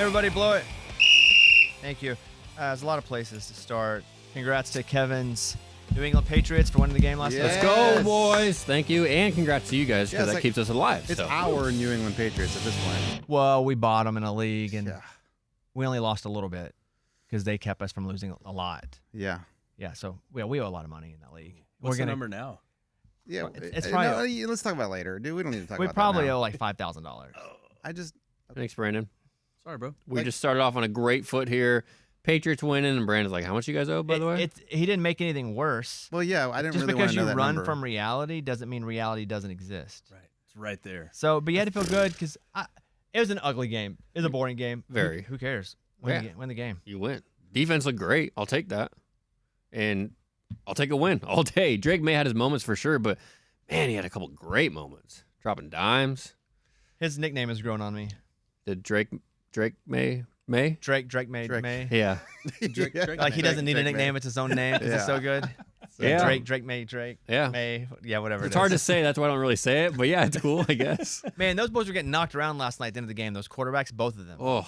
Everybody blow it. Thank you. There's a lot of places to start. Congrats to Kevin's New England Patriots for winning the game last night. Let's go, boys. Thank you. And congrats to you guys because that keeps us alive. It's our New England Patriots at this point. Well, we bought them in a league, and we only lost a little bit because they kept us from losing a lot. Yeah. Yeah, so we owe a lot of money in that league. What's the number now? Yeah, it's probably. Let's talk about it later, dude. We don't need to talk about that. We probably owe like $5,000. Thanks, Brandon. Sorry, bro. We just started off on a great foot here. Patriots winning, and Brandon's like, how much you guys owe, by the way? He didn't make anything worse. Well, yeah, I didn't just really want to know that because you run number. from reality doesn't mean reality doesn't exist. Right. It's right there. So, but you had to feel good because it was an ugly game. It was a boring game. Very. Who cares? Win the game. You win. Defense looked great. I'll take that. And I'll take a win all day. Drake May had his moments for sure, but, man, he had a couple great moments. Dropping dimes. His nickname has grown on me. Did Drake May? Drake May. Yeah. Drake Like he doesn't need a nickname. It's his own name. Is it so good? Yeah. Drake May. Yeah. May. Yeah, whatever. It's hard to say. That's why I don't really say it. But, yeah, it's cool, I guess. Man, those boys were getting knocked around last night at the end of the game. Those quarterbacks, both of them. Oh,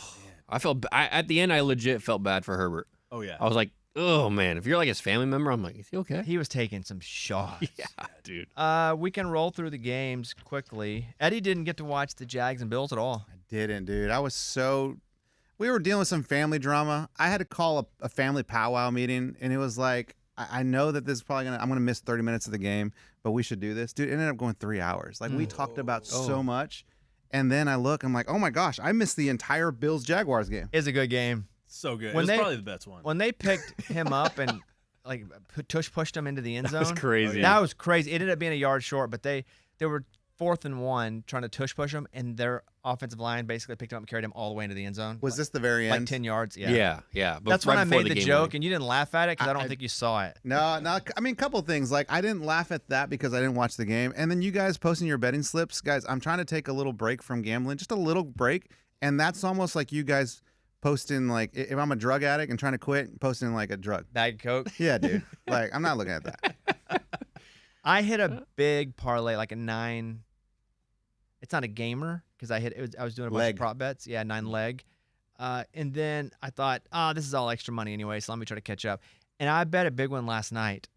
at the end, I legit felt bad for Herbert. Oh, yeah. I was like, oh, man. If you're like his family member, I'm like, is he okay? He was taking some shots. Yeah, dude. We can roll through the games quickly. Eddie didn't get to watch the Jags and Bills at all. I didn't, dude. We were dealing with some family drama. I had to call a family powwow meeting, and it was like, I know that this is probably I'm going to miss 30 minutes of the game, but we should do this. Dude, it ended up going 3 hours. Like, we talked about so much, and then I look, I'm like, oh, my gosh, I missed the entire Bills-Jaguars game. It's a good game. So good. It was probably the best one. When they picked him up and like pushed him into the end zone. That was crazy. That was crazy. It ended up being a yard short, but they were 4th and 1 trying to push him, and their offensive line basically picked him up and carried him all the way into the end zone. Was this the very end? Like 10 yards? Yeah. But that's right when I made the the joke, and you didn't laugh at it because I don't think you saw it. No. I mean, a couple of things. Like, I didn't laugh at that because I didn't watch the game. And then you guys posting your betting slips. Guys, I'm trying to take a little break from gambling, just a little break. And that's almost like you guys posting, like, if I'm a drug addict and trying to quit, posting, like, a drug. Bag of Coke? Yeah, dude. Like, I'm not looking at that. I hit a big parlay, like a 9. It's not a gamer because I was doing a bunch of prop bets. Yeah, 9 leg. And then I thought, this is all extra money anyway, so let me try to catch up. And I bet a big one last night,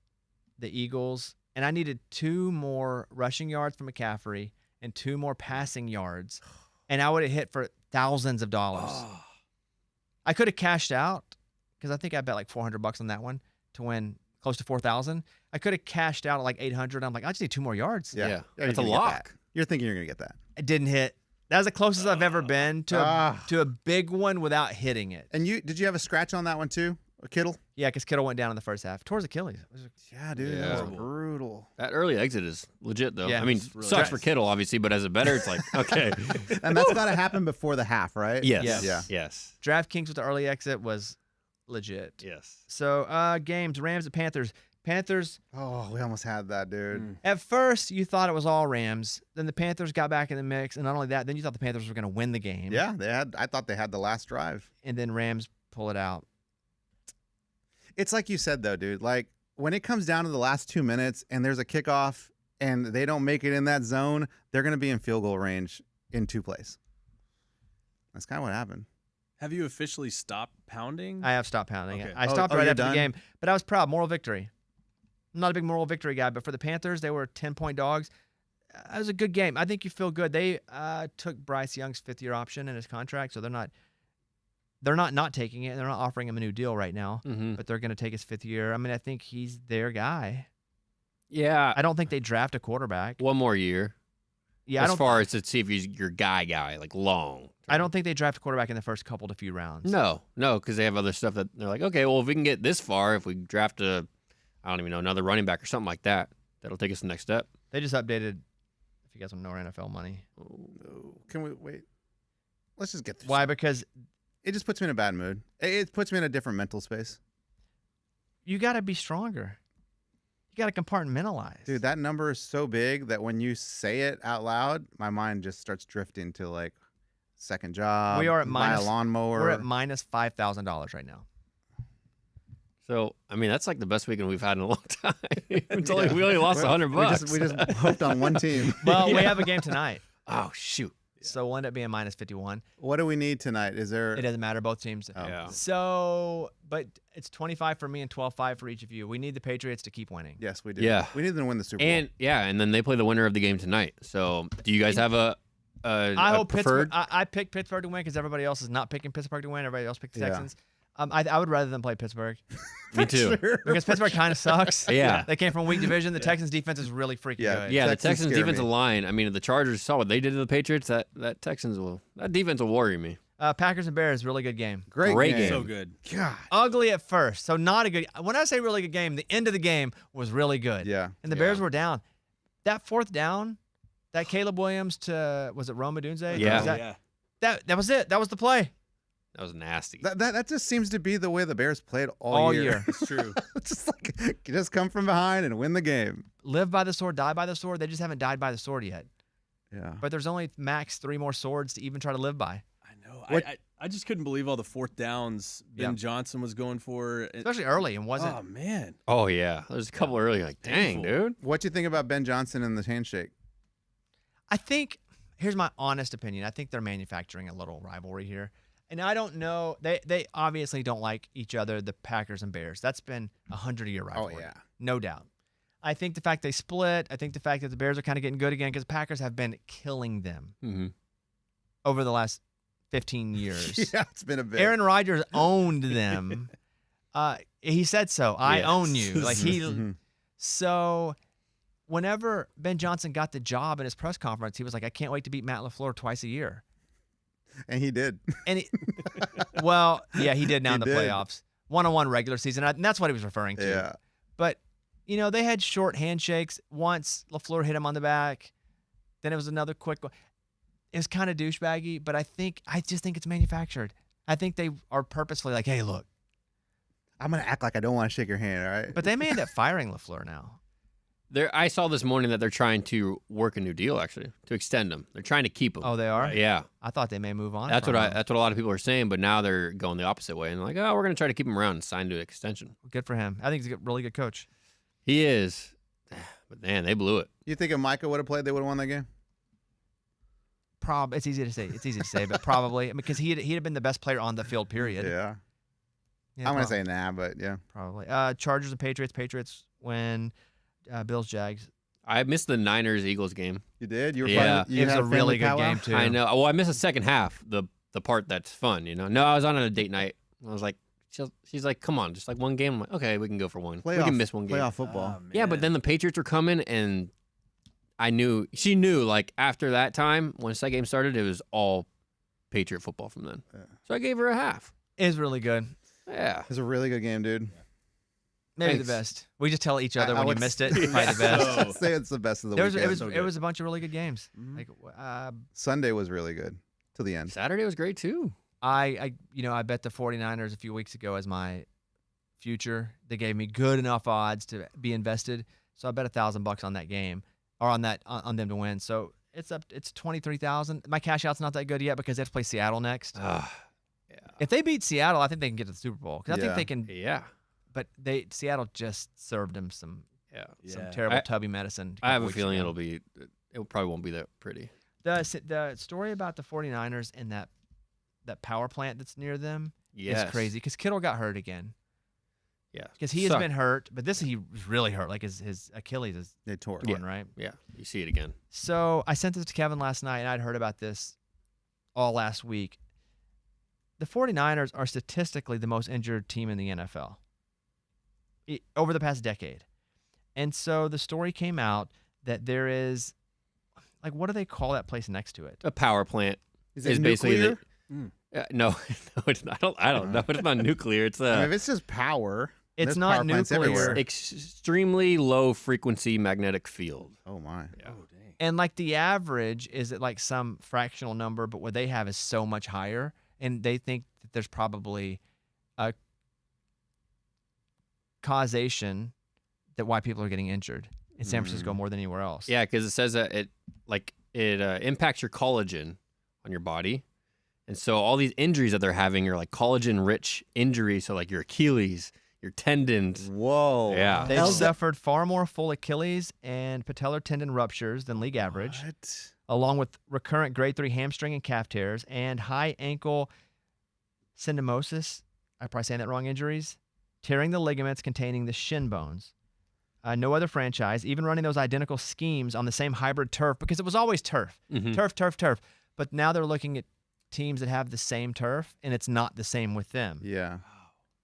the Eagles, and I needed 2 more rushing yards from McCaffrey and 2 more passing yards, and I would have hit for thousands of dollars. Oh. I could have cashed out because I think I bet like $400 on that one to win close to 4,000. I could have cashed out at like 800. I'm like, I just need 2 more yards. Yeah. That's a lock. You're thinking you're going to get that. It didn't hit. That was the closest I've ever been to a big one without hitting it. And did you have a scratch on that one too, Kittle? Yeah, because Kittle went down in the first half. Tore his Achilles. Yeah, dude, that was brutal. That early exit is legit, though. Yeah, I mean, really sucks for Kittle, obviously, but as a bettor, it's like, okay. And that's got to happen before the half, right? Yes. Yeah. Yes. DraftKings with the early exit was legit. Yes. So, games, Rams and Panthers. Panthers. Oh, we almost had that, dude. At first, you thought it was all Rams. Then the Panthers got back in the mix. And not only that, then you thought the Panthers were going to win the game. Yeah, I thought they had the last drive. And then Rams pull it out. It's like you said, though, dude. Like, when it comes down to the last 2 minutes and there's a kickoff and they don't make it in that zone, they're going to be in field goal range in 2 plays. That's kind of what happened. Have you officially stopped pounding? I have stopped pounding. Okay. I stopped right after done? the game. But I was proud. Moral victory. I'm not a big moral victory guy, but for the Panthers, they were 10-point dogs. It was a good game. I think you feel good. They took Bryce Young's 5th-year option in his contract, so they're not taking it. They're not offering him a new deal right now, but they're going to take his 5th year. I mean, I think he's their guy. Yeah. I don't think they draft a quarterback. 1 more year. Yeah, as far as to see if he's your guy, like long. I don't think they draft a quarterback in the first couple to few rounds. No, because they have other stuff that they're like, okay, well, if we can get this far, if we draft I don't even know, another running back or something like that, that'll take us the next step. They just updated, if you guys want to know our NFL money. Oh, can we wait? Let's just get through. Why? Because it just puts me in a bad mood. It puts me in a different mental space. You got to be stronger. You got to compartmentalize. Dude, that number is so big that when you say it out loud, my mind just starts drifting to like second job. We are at buy a lawnmower. We're at minus $5,000 right now. So, I mean, that's like the best weekend we've had in a long time. We only lost $100. We just hooked on one team. Well, we have a game tonight. Oh, shoot. So we'll end up being minus 51. What do we need tonight? Is there? It doesn't matter, both teams. Oh. Yeah. So, but it's 25 for me and 12-5 for each of you. We need the Patriots to keep winning. Yes, we do. Yeah. We need them to win the Super Bowl. And then they play the winner of the game tonight. So do you guys have a I hope preferred? Pittsburgh. I picked Pittsburgh to win because everybody else is not picking Pittsburgh to win. Everybody else picked the Yeah. Texans. I would rather than play Pittsburgh Me too. Sure. because Pittsburgh kind of sucks. Yeah. They came from a weak division. The Texans defense is really freaking Yeah. good. Yeah, the Texans Texans scare defensive me. line. I mean, if the Chargers saw what they did to the Patriots, that defense will worry me. Packers and Bears, really good game. Great game. So good. God. Ugly at first, so not a good. When I say really good game, the end of the game was really good. Yeah. And the Yeah. Bears were down. That fourth down, that Caleb Williams to was it Rome Odunze? Yeah. Was that was it. That was the play That was nasty. That just seems to be the way the Bears played all all year. year. It's true. Just like just come from behind and win the game. Live by the sword, die by the sword. They just haven't died by the sword yet. Yeah. But there's only max 3 more swords to even try to live by. I know. What- I just couldn't believe all the fourth downs Ben Yeah. Johnson was going for. Especially early and wasn't. Oh man. Oh yeah, there's a couple early. Like, dang, Painful. dude. What do you think about Ben Johnson and the handshake? I think here's my honest opinion. I think they're manufacturing a little rivalry here. And I don't know. They obviously don't like each other, the Packers and Bears. That's been a 100-year rivalry. yeah. No doubt. I think the fact they split, I think the fact that the Bears are kind of getting good again because Packers have been killing them Mm-hmm. over the last 15 years. Yeah, it's been a bit. Aaron Rodgers owned them. He said so. I Yes. own you. Like Mhm. So whenever Ben Johnson got the job in his press conference, he was like, I can't wait to beat Matt LaFleur twice a year. And he did. And well, yeah, he did now in the He did. playoffs. One-on-one regular season. And that's what he was referring to. Yeah. But, they had short handshakes. Once LaFleur hit him on the back. Then it was another quick one. It was kind of douchebaggy, but I just think it's manufactured. I think they are purposefully like, hey, look. I'm gonna act like I don't want to shake your hand, all right? But they may end up firing LaFleur now. I saw this morning that they're trying to work a new deal, actually, to extend him. They're trying to keep him. Oh, they are? Yeah, I thought they may move on. that's from him. what a lot of people are saying. But now they're going the opposite way and they're like, oh, we're going to try to keep him around and sign to an extension. Good for him. I think he's a really good coach. He is, but man, they blew it. You think if Micah would have played, they would have won that game? It's easy to say. It's easy to say, but probably because he'd have been the best player on the field. Period. Yeah. Yeah, I'm gonna say nah, but yeah. probably. Chargers and Patriots. Patriots win. Bills Jags. I missed the Niners-Eagles game. You did? You were Yeah. fun? You It was had a really family good powwow? game too. I know. Well, I missed the second half, the part that's fun. No, I was on a date night. I was like, she's like, come on, just like one game. I'm like, okay, we can go for one. We can miss one game. Playoff football. Oh, Yeah, but man. then the Patriots were coming, and she knew, like, after that time, once that game started, it was all Patriot football from then. Yeah. So I gave her a half. It was really good. Yeah. It was a really good game, dude. Maybe Thanks. the best. We just tell each other I when you would missed it. say- Probably the best. So- I'd say it's the best of the There was, weekend. it was So it good. was a bunch of really good games. Mhm. Like Sunday was really good to the end. Saturday was great, too. I bet the 49ers a few weeks ago as my future. They gave me good enough odds to be invested, so I bet $1,000 on that game or on them to win. So it's 23,000. My cash out's not that good yet because they have to play Seattle next. Yeah. If they beat Seattle, I think they can get to the Super Bowl. 'Cause I think Yeah. they can. Yeah. But Seattle just served them some Yeah. Yeah. terrible I- tubby medicine. I have couple a weeks feeling ago. it probably won't be that pretty. The story about the 49ers and that power plant that's near them Yes. is crazy because Kittle got hurt again. Yeah. Because he has Suck. been hurt, but he was really hurt. Like his Achilles is They tore. torn, right? Yeah. You see it again. So I sent this to Kevin last night, and I'd heard about this all last week. The 49ers are statistically the most injured team in the NFL over the past decade. And so the story came out that there is, like, what do they call that place next to it? A power plant Is is it basically nuclear? no, no, it's not. I don't know. It's not nuclear. It's I mean, if it's just power, It's there's not power plants nuclear. everywhere. extremely low frequency magnetic field. Oh my. Yeah. Oh dang. And, like, the average is at, like, some fractional number, but what they have is so much higher. And they think that there's probably a causation that why people are getting injured in San Francisco more than anywhere else. Yeah, because it says that it impacts your collagen on your body, and so all these injuries that they're having are like collagen rich injuries. So like your Achilles, your tendons. Whoa. Yeah. They've How's that- suffered far more full Achilles and patellar tendon ruptures than league average, What? along with recurrent grade 3 hamstring and calf tears and high ankle syndesmosis. I'm probably saying that wrong. Injuries, tearing the ligaments containing the shin bones. No other franchise, even running those identical schemes on the same hybrid turf, because it was always turf, Mhm. turf. But now they're looking at teams that have the same turf, and it's not the same with them. Yeah.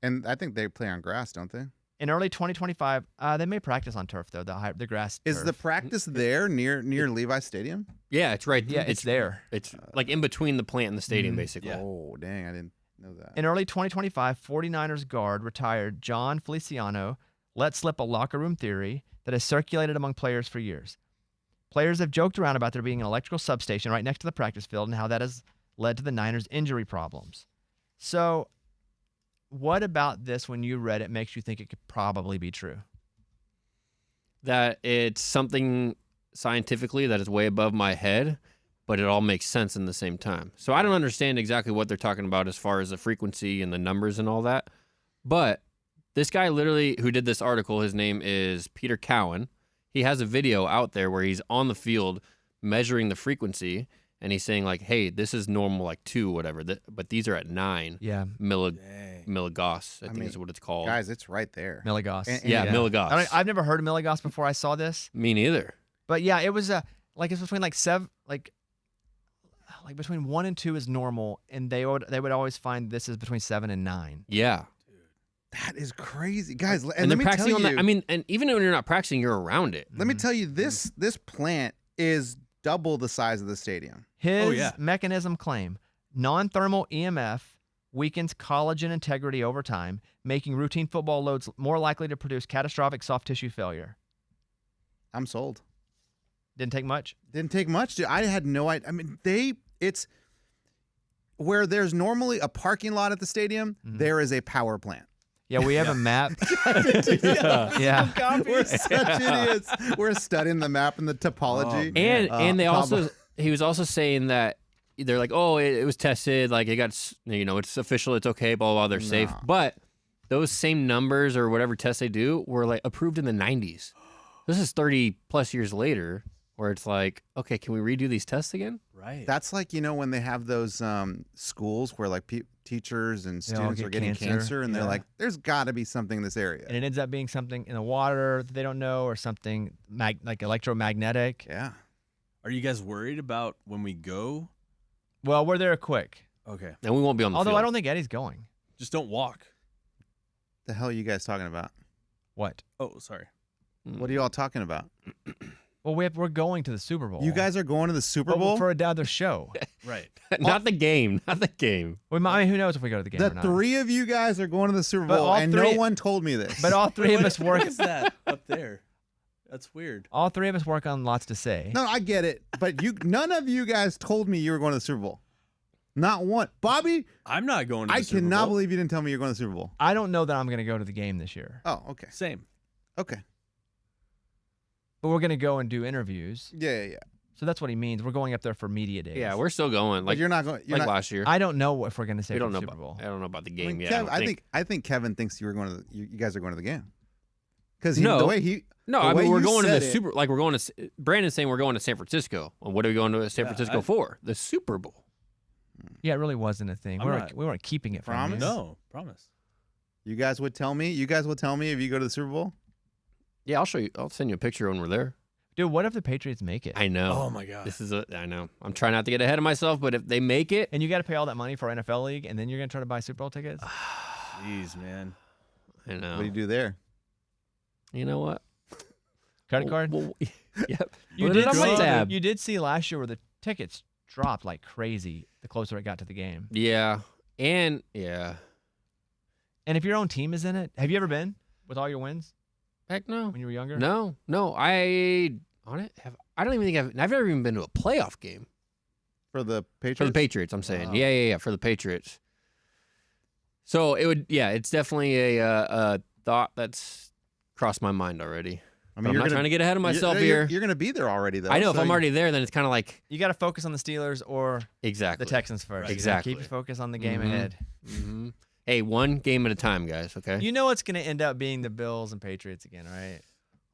And I think they play on grass, don't they? In early 2025, they may practice on turf though. The grass. Is turf. the practice there near Levi Stadium? Yeah, it's right. Yeah, it's there. It's like in between the plant and the stadium, Mhm. basically. Yeah. Oh, dang, I didn't know that. In early 2025, 49ers guard retired John Feliciano let slip a locker room theory that has circulated among players for years. Players have joked around about there being an electrical substation right next to the practice field and how that has led to the Niners' injury problems. So, what about this when you read it makes you think it could probably be true? That it's something scientifically that is way above my head, but it all makes sense in the same time. So I don't understand exactly what they're talking about as far as the frequency and the numbers and all that. But this guy literally who did this article, his name is Peter Cowan. He has a video out there where he's on the field measuring the frequency, and he's saying like, hey, this is normal, like 2, whatever, but these are at 9 Yeah, milligauss, I think mean, is what it's called. Guys, it's right there. milligauss. And- yeah, milligauss. I've never heard of milligauss before I saw this, Me neither. but yeah, it was it's between like 7, like between 1 and 2 is normal, and they would always find this is between 7 and 9. Yeah. That is crazy, guys. And, And let they're me tell practicing you, on that. I mean, and even when you're not practicing, you're around it. let me tell you, this plant is double the size of the stadium. His yeah. mechanism claim: non-thermal EMF weakens collagen integrity over time, making routine football loads more likely to produce catastrophic soft tissue failure. I'm sold. Didn't take much. Didn't take much. I had no idea. I mean, it's where there's normally a parking lot at the stadium, there is a power plant. Yeah, we have a map. Yeah. We're such idiots. We're studying the map and the topology. And they Pablo- also he was also saying that they're like, oh, it was tested, like it got it's official, it's okay, blah blah, they're safe. Nah. But those same numbers or whatever tests they do were like approved in the 90s. This is 30 plus years later, where it's like, okay, can we redo these tests again? Right. That's like, when they have those schools where like teachers and They all students get are getting cancer, and they're Yeah. like, there's got to be something in this area. And it ends up being something in the water that they don't know, or something like electromagnetic. Yeah. Are you guys worried about when we go? Well, we're there quick. Okay. And we won't be on the Although field. I don't think Eddie's going. Just don't walk. The hell are you guys talking about? What? Oh, sorry. What are you all talking about? Well, we're going to the Super Bowl. You guys are going to the Super But Bowl? for another show. Right. Not the game. Not the game. I mean, who knows if we go to the game The or not? 3 of you guys are going to the Super But Bowl, all and three- no one told me this. But all 3 of What- us work. What is that up there? That's weird. All 3 of us work on lots to say. No, I get it. But none of you guys told me you were going to the Super Bowl. Not one. Bobby, I'm not going to the I Super cannot Bowl. believe you didn't tell me you're going to the Super Bowl. I don't know that I'm going to go to the game this year, Oh, okay. Same. Okay. but we're going to go and do interviews. Yeah. So that's what he means. We're going up there for media days. Yeah, we're still going. Like Like you're not going. You're like not, last year. I don't know if we're going to say we for don't the know Super about. Bowl. I don't know about the I, game mean, yet. Kev, I think. I think Kevin thinks you were going to. You guys are going to the game. Because No. the way he. No, the I way mean we're you going to the said it- Super. Like we're going to. Brandon's saying we're going to San Francisco. Well, what are we going to San Yeah, Francisco for? The Super Bowl. Yeah, it really wasn't a thing. I'm We not- weren't keeping it from Promise? you. No, promise. You guys would tell me. You guys will tell me if you go to the Super Bowl. Yeah, I'll show you. I'll send you a picture when we're there. Dude, what if the Patriots make it? I know. Oh my god. This is I know. I'm trying not to get ahead of myself, but if they make it, And you got to pay all that money for NFL league, and then you're going to try to buy Super Bowl tickets? Jeez, man. I know. What do you do there? You know what? Credit card? Well, yep. You Put did it on my see- tab. You did see last year where the tickets dropped like crazy the closer it got to the game. Yeah. And yeah. And if your own team is in it, have you ever been with all your wins Heck no. when you were younger? No. I don't even think I've never even been to a playoff game. For the Patriots? For the Patriots, I'm saying. Oh. Yeah, for the Patriots. So it's definitely a thought that's crossed my mind already. I But I'm not trying to get ahead of myself you're, here. You're going to be there already, though. I know if so I'm you- already there, then it's kind of like You got to focus on the Steelers or exactly the Texans first. You gotta Exactly. Keep your focus on the game Mhm. ahead. hmm Hey, one game at a time, guys. Okay. You know it's going to end up being the Bills and Patriots again, right?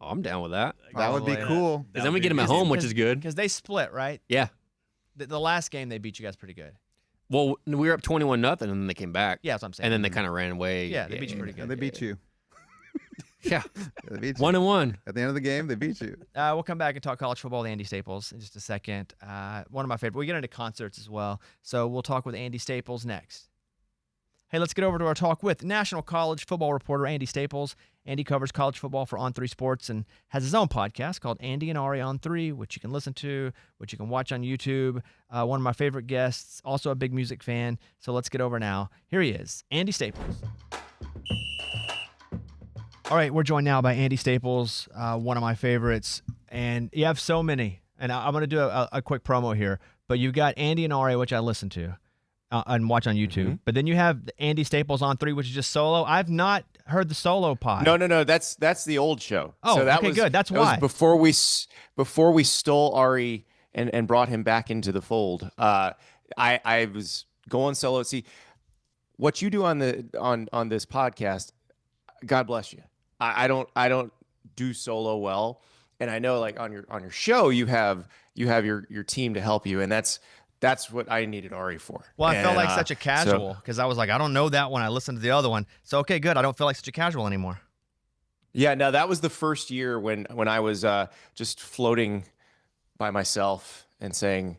Oh, I'm down with that. That would be Probably. cool. Because then we get them at home, which is good. Because they split, right? Yeah. The last game they beat you guys pretty good. Well, we were up 21-0, and then they came back. Yeah, that's what I'm saying. And then they kind of ran away. Yeah, they beat you pretty good. And they beat you. Yeah. They beat you. 1-1. At the end of the game, they beat you. We'll come back and talk college football with Andy Staples in just a second. One of my favorite. We get into concerts as well. So we'll talk with Andy Staples next. Hey, let's get over to our talk with national college football reporter Andy Staples. Andy covers college football for On3 Sports and has his own podcast called Andy and Ari on 3, which you can listen to, which you can watch on YouTube. One of my favorite guests, also a big music fan. So let's get over now. Here he is, Andy Staples. All right, we're joined now by Andy Staples, one of my favorites. And you have so many. And I'm going to do a quick promo here. But you've got Andy and Ari, which I listen to and watch on YouTube. Mm-hmm. But then you have Andy Staples on 3, which is just solo. I've not heard the solo pod. No. That's the old show. Oh, so that okay, was, good. That's that why. Was before we stole Ari and brought him back into the fold. I was going solo. See, what you do on this podcast, God bless you. I don't do solo well, and I know like on your show you have your team to help you, and that's what I needed Ari for. Well, I felt like such a casual because I was like, I don't know that one. I listened to the other one. So, okay, good. I don't feel like such a casual anymore. Yeah, no, that was the first year when I was just floating by myself and saying,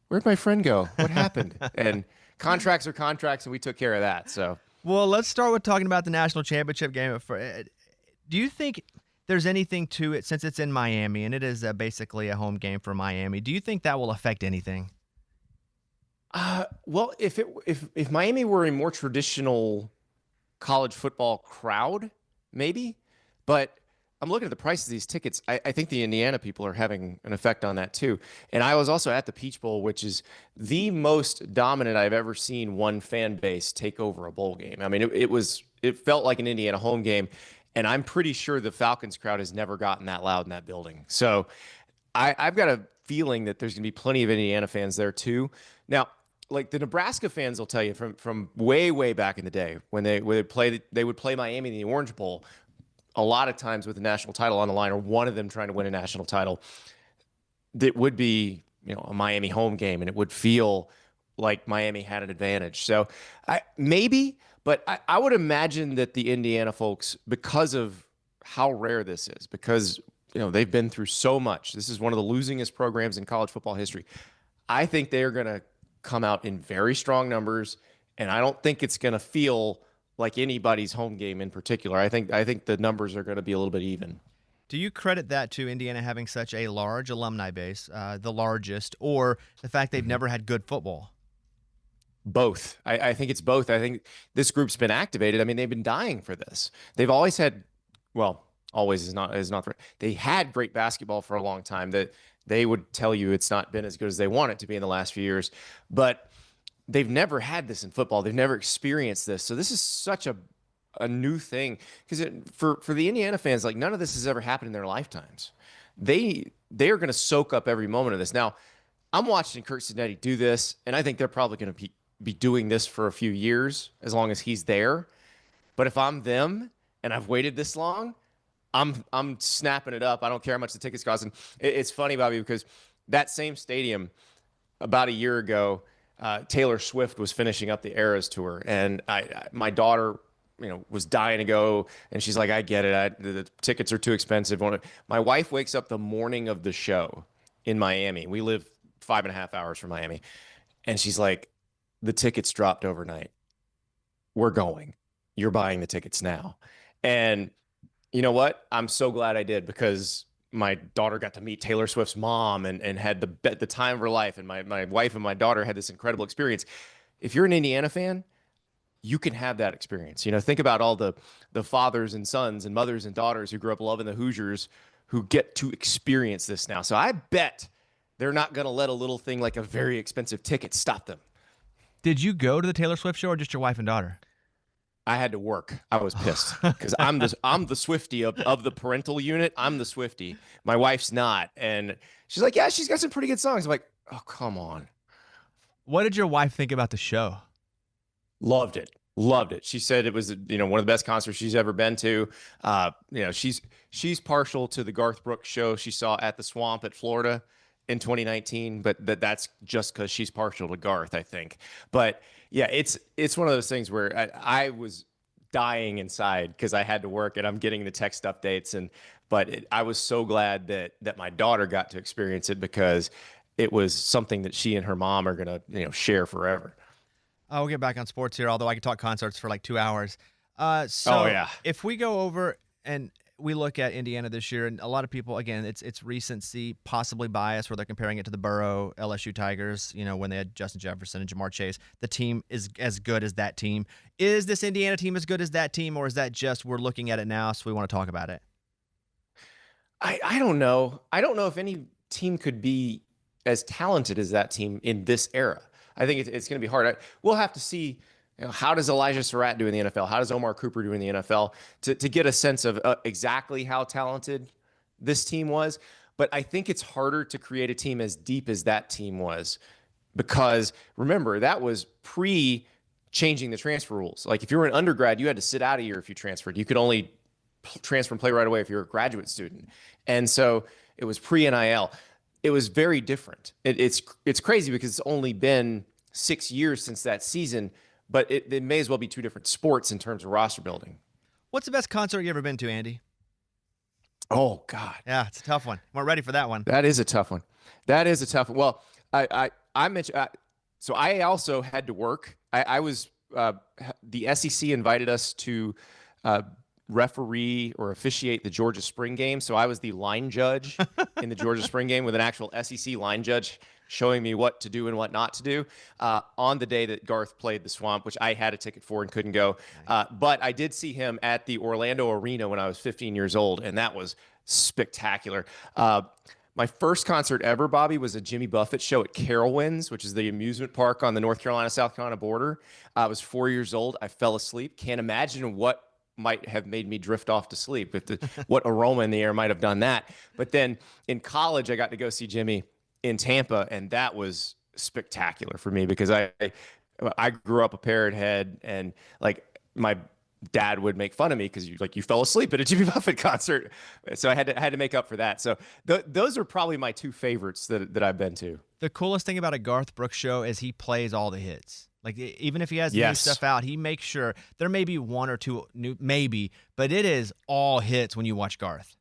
where'd my friend go? What happened? And contracts are contracts, and we took care of that. So, well, let's start with talking about the national championship game. Do you think there's anything to it since it's in Miami and it is basically a home game for Miami? Do you think that will affect anything? Well, if Miami were a more traditional college football crowd, maybe. But I'm looking at the price of these tickets. I think the Indiana people are having an effect on that too. And I was also at the Peach Bowl, which is the most dominant I've ever seen one fan base take over a bowl game. I mean, it felt like an Indiana home game. And I'm pretty sure the Falcons crowd has never gotten that loud in that building. So I've got a feeling that there's going to be plenty of Indiana fans there too. Now, like the Nebraska fans will tell you from way back in the day when they would play Miami in the Orange Bowl, a lot of times with the national title on the line or one of them trying to win a national title, that would be a Miami home game and it would feel like Miami had an advantage. So but I would imagine that the Indiana folks, because of how rare this is, because they've been through so much. This is one of the losingest programs in college football history. I think they are going to come out in very strong numbers, and I don't think it's going to feel like anybody's home game in particular. I think the numbers are going to be a little bit even. Do you credit that to Indiana having such a large alumni base, the largest, or the fact they've never had good football? Both. I think it's both. I think this group's been activated. I mean, they've been dying for this. They've always had, well, always is not right. They had great basketball for a long time that they would tell you it's not been as good as they want it to be in the last few years, but they've never had this in football. They've never experienced this. So this is such a new thing because for the Indiana fans, like none of this has ever happened in their lifetimes. They are going to soak up every moment of this. Now, I'm watching Kurt Cinetti do this, and I think they're probably going to be doing this for a few years as long as he's there. But if I'm them and I've waited this long, I'm snapping it up. I don't care how much the tickets cost. And it's funny, Bobby, because that same stadium about a year ago, Taylor Swift was finishing up the Eras tour, and my daughter, was dying to go, and she's like, "I get it. The tickets are too expensive." My wife wakes up the morning of the show in Miami. We live 5.5 hours from Miami, and she's like, "The tickets dropped overnight. We're going. You're buying the tickets now." And you know what? I'm so glad I did because my daughter got to meet Taylor Swift's mom and had the time of her life. And my wife and my daughter had this incredible experience. If you're an Indiana fan, you can have that experience. Think about all the fathers and sons and mothers and daughters who grew up loving the Hoosiers who get to experience this now. So I bet they're not going to let a little thing like a very expensive ticket stop them. Did you go to the Taylor Swift show or just your wife and daughter? I had to work. I was pissed because I'm the Swiftie of the parental unit. I'm the Swiftie. My wife's not. And she's like, yeah, she's got some pretty good songs. I'm like, oh, come on. What did your wife think about the show? Loved it. Loved it. She said it was, one of the best concerts she's ever been to. She's partial to the Garth Brooks show she saw at the Swamp at Florida in 2019, but that's just because she's partial to Garth, I think. But yeah, it's one of those things where I was dying inside because I had to work and I'm getting the text updates, I was so glad that my daughter got to experience it because it was something that she and her mom are gonna share forever. We'll get back on sports here, although I could talk concerts for like 2 hours. Oh, yeah. If we go over and we look at Indiana this year, and a lot of people, again, it's recency, possibly bias, where they're comparing it to the Burrow LSU Tigers, when they had Justin Jefferson and Jamar Chase. The team is as good as that team. Is this Indiana team as good as that team, or is that just we're looking at it now, so we want to talk about it? I don't know. I don't know if any team could be as talented as that team in this era. I think it's going to be hard. We'll have to see, how does Elijah Surratt do in the NFL? How does Omar Cooper do in the NFL to get a sense of exactly how talented this team was. But I think it's harder to create a team as deep as that team was because, remember, that was pre-changing the transfer rules. Like if you were an undergrad, you had to sit out a year if you transferred. You could only transfer and play right away if you're a graduate student. And so it was pre-NIL. It was very different. It's crazy because it's only been 6 years since that season, but it may as well be two different sports in terms of roster building. What's the best concert you ever been to, Andy? Oh, God. Yeah, it's a tough one. We're ready for that one. That is a tough one. Well, I mentioned, so I also had to work. I was, the SEC invited us to referee or officiate the Georgia Spring game. So I was the line judge in the Georgia Spring game with an actual SEC line judge showing me what to do and what not to do on the day that Garth played the Swamp, which I had a ticket for and couldn't go. But I did see him at the Orlando Arena when I was 15 years old, and that was spectacular. My first concert ever, Bobby, was a Jimmy Buffett show at Carowinds, which is the amusement park on the North Carolina-South Carolina border. I was 4 years old. I fell asleep. Can't imagine what might have made me drift off to sleep. What aroma in the air might have done that. But then in college, I got to go see Jimmy in Tampa, and that was spectacular for me because I grew up a parrot head, and like my dad would make fun of me because you fell asleep at a Jimmy Buffett concert. So I had to make up for that. So those are probably my two favorites that I've been to. The coolest thing about a Garth Brooks show is he plays all the hits. Like, even if he has new stuff out, he makes sure there may be one or two new, maybe, but it is all hits when you watch Garth.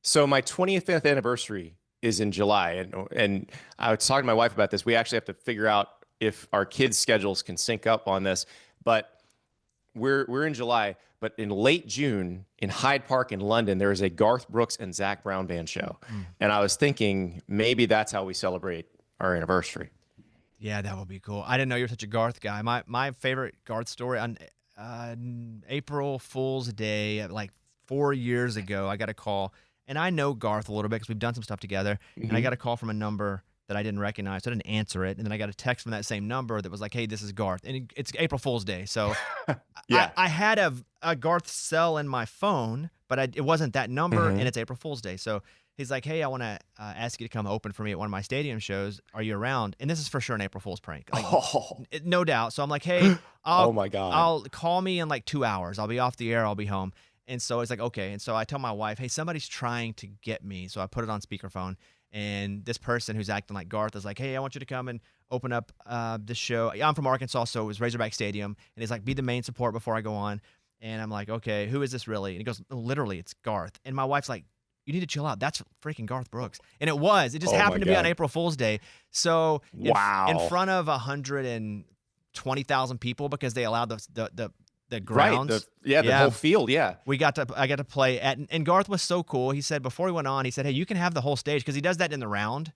So my 25th anniversary is in July, and I was talking to my wife about this. We actually have to figure out if our kids' schedules can sync up on this, but we're in July. But in late June in Hyde Park in London, there is a Garth Brooks and Zach Brown band show, and I was thinking maybe that's how we celebrate our anniversary. Yeah, that would be cool. I didn't know you were such a Garth guy. My favorite Garth story on April Fool's Day, like 4 years ago, I got a call, and I know Garth a little bit because we've done some stuff together, and I got a call from a number that I didn't recognize, so I didn't answer it, and then I got a text from that same number that was like, hey, this is Garth, and it's April Fool's Day, so yeah. I had a Garth cell in my phone, but it wasn't that number, and it's April Fool's Day, so he's like, hey, I want to ask you to come open for me at one of my stadium shows. Are you around? And this is for sure an April Fool's prank. Like, no doubt. So I'm like, hey, oh my God, I'll call me in like 2 hours. I'll be off the air. I'll be home. And so it's like, okay. And so I tell my wife, hey, somebody's trying to get me. So I put it on speakerphone. And this person who's acting like Garth is like, hey, I want you to come and open up this show. I'm from Arkansas, so it was Razorback Stadium. And he's like, be the main support before I go on. And I'm like, okay, who is this really? And he goes, literally, it's Garth. And my wife's like, you need to chill out. That's freaking Garth Brooks. And it was. It just happened to be on April Fool's Day. So in front of 120,000 people because they allowed the grounds. Right. The whole field. Yeah. I got to play at, and Garth was so cool. He said before he went on, he said, hey, you can have the whole stage because he does that in the round.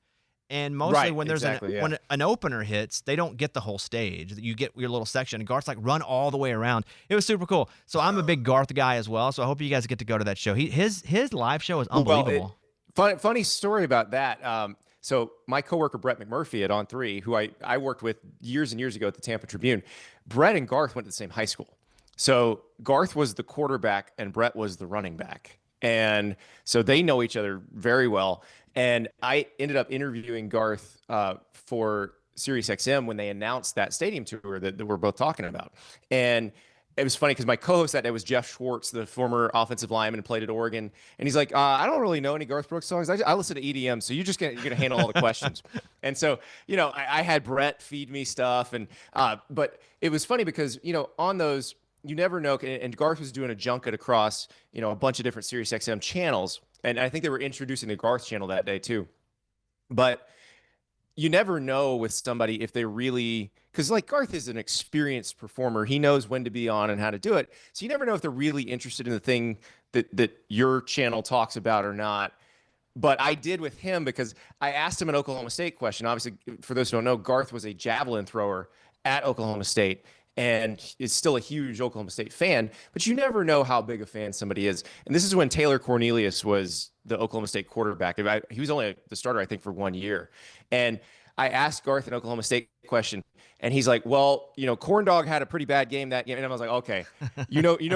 And mostly when there's when an opener hits, they don't get the whole stage. You get your little section. And Garth's like, run all the way around. It was super cool. So I'm a big Garth guy as well. So I hope you guys get to go to that show. His live show is unbelievable. Funny story about that. So my coworker Brett McMurphy at On3, who I worked with years and years ago at the Tampa Tribune, Brett and Garth went to the same high school. So Garth was the quarterback and Brett was the running back. And so they know each other very well. And I ended up interviewing Garth for SiriusXM when they announced that stadium tour that we're both talking about. And it was funny because my co-host that day was Jeff Schwartz, the former offensive lineman and played at Oregon. And he's like, I don't really know any Garth Brooks songs. I listen to EDM, so you're going to handle all the questions. And so, I had Brett feed me stuff. And but it was funny because, on those, you never know. And Garth was doing a junket across, a bunch of different SiriusXM channels. And I think they were introducing the Garth channel that day too. But you never know with somebody if they really, because like Garth is an experienced performer. He knows when to be on and how to do it. So you never know if they're really interested in the thing that your channel talks about or not. But I did with him because I asked him an Oklahoma State question. Obviously, for those who don't know, Garth was a javelin thrower at Oklahoma State and is still a huge Oklahoma State fan. But you never know how big a fan somebody is. And this is when Taylor Cornelius was the Oklahoma State quarterback. He was only the starter, I think, for 1 year. And I asked Garth an Oklahoma State question, and he's like, "Well, Corn Dog had a pretty bad game that game." And I was like, "Okay,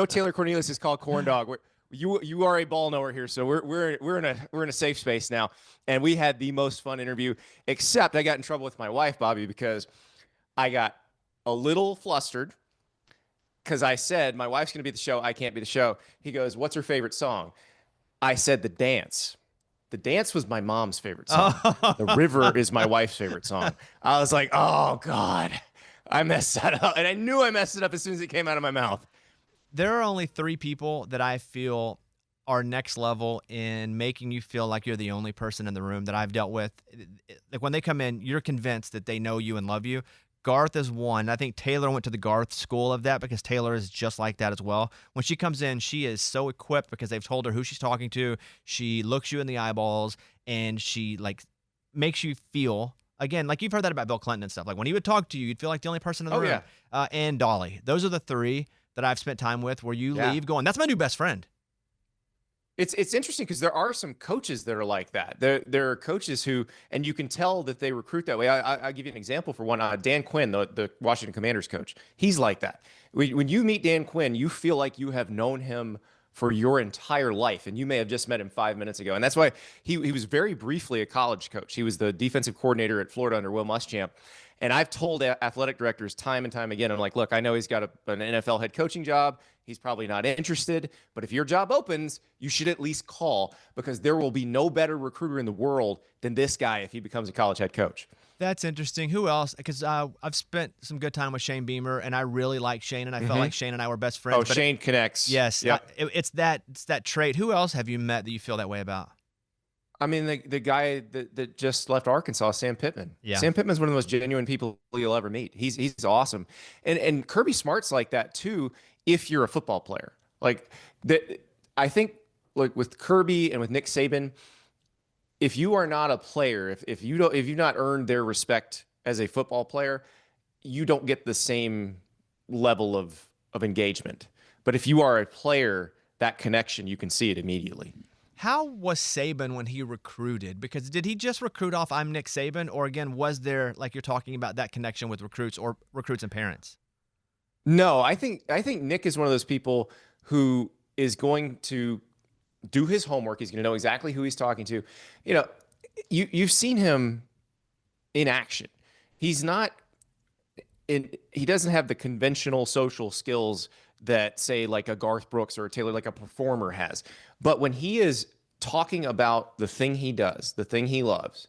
Taylor Cornelius is called Corn Dog. You are a ball knower here, so we're in a safe space now." And we had the most fun interview. Except I got in trouble with my wife, Bobby, because I got a little flustered because I said my wife's going to be at the show. I can't be the show. He goes, "What's her favorite song?" I said The Dance. The Dance was my mom's favorite song. The River is my wife's favorite song. I was like, oh, God, I messed that up. And I knew I messed it up as soon as it came out of my mouth. There are only 3 people that I feel are next level in making you feel like you're the only person in the room that I've dealt with. Like when they come in, you're convinced that they know you and love you. Garth is one. I think Taylor went to the Garth school of that because Taylor is just like that as well. When she comes in, she is so equipped because they've told her who she's talking to. She looks you in the eyeballs and she makes you feel, again, like you've heard that about Bill Clinton and stuff. Like when he would talk to you, you'd feel like the only person in the room. Yeah. And Dolly. Those are the 3 that I've spent time with where you leave going, that's my new best friend. It's interesting because there are some coaches that are like that. There are coaches who, and you can tell that they recruit that way. I'll give you an example for one. Dan Quinn, the Washington Commanders coach, he's like that. When you meet Dan Quinn, you feel like you have known him for your entire life, and you may have just met him 5 minutes ago. And that's why he was very briefly a college coach. He was the defensive coordinator at Florida under Will Muschamp. And I've told athletic directors time and time again, I'm like, look, I know he's got an NFL head coaching job. He's probably not interested. But if your job opens, you should at least call because there will be no better recruiter in the world than this guy if he becomes a college head coach. That's interesting. Who else? Because I've spent some good time with Shane Beamer, and I really like Shane, and I felt like Shane and I were best friends. Oh, Shane connects. Yes. Yep. It's that trait. Who else have you met that you feel that way about? I mean, the guy that just left Arkansas, Sam Pittman. Yeah. Sam Pittman's one of the most genuine people you'll ever meet. He's awesome. And Kirby Smart's like that too if you're a football player. Like I think like with Kirby and with Nick Saban, if you are not a player, if you've not earned their respect as a football player, you don't get the same level of engagement. But if you are a player, that connection, you can see it immediately. How was Saban when he recruited? Because did he just recruit off I'm Nick Saban? Or again, was there, like you're talking about, that connection with recruits or recruits and parents? No, I think Nick is one of those people who is going to do his homework. He's going to know exactly who he's talking to. You've seen him in action. He doesn't have the conventional social skills that say like a Garth Brooks or a Taylor, like a performer has. But when he is talking about the thing he does, the thing he loves,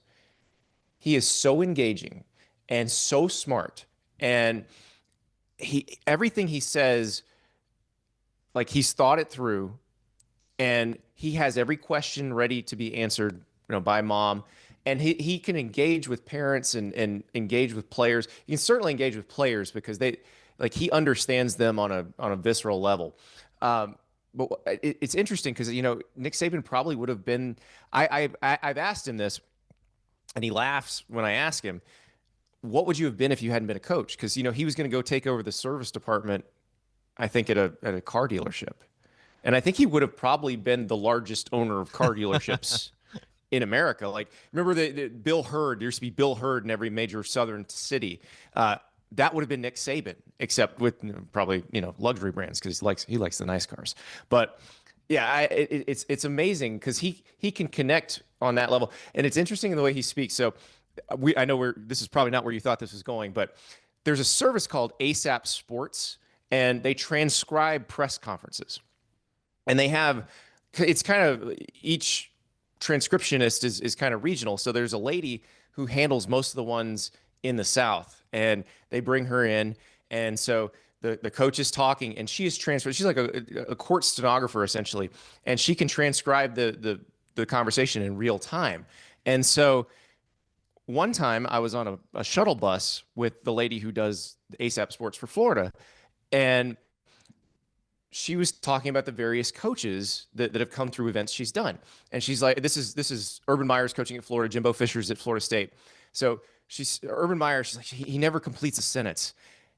he is so engaging and so smart. And everything he says, like he's thought it through and he has every question ready to be answered, by mom. And he can engage with parents and engage with players. You can certainly engage with players because he understands them on a visceral level. But it's interesting because, Nick Saban probably would have been, I've asked him this and he laughs when I ask him, what would you have been if you hadn't been a coach? Because, he was going to go take over the service department, I think at a car dealership. And I think he would have probably been the largest owner of car dealerships in America. Like, remember the Bill Hurd, there used to be Bill Hurd in every major Southern city. That would have been Nick Saban, except with probably, luxury brands because he likes the nice cars. But yeah, it's amazing because he can connect on that level. And it's interesting in the way he speaks. So I know this is probably not where you thought this was going, but there's a service called ASAP Sports, and they transcribe press conferences. And it's kind of, each transcriptionist is kind of regional. So there's a lady who handles most of the ones in the South, and they bring her in. And so the coach is talking, and she is transferred. She's like a court stenographer essentially, and she can transcribe the conversation in real time. And so one time I was on a shuttle bus with the lady who does ASAP Sports for Florida, and she was talking about the various coaches that have come through events she's done. And she's like, this is Urban Meyer's coaching at Florida, Jimbo Fisher's at Florida State. So Urban Meyer, she's like, he never completes a sentence.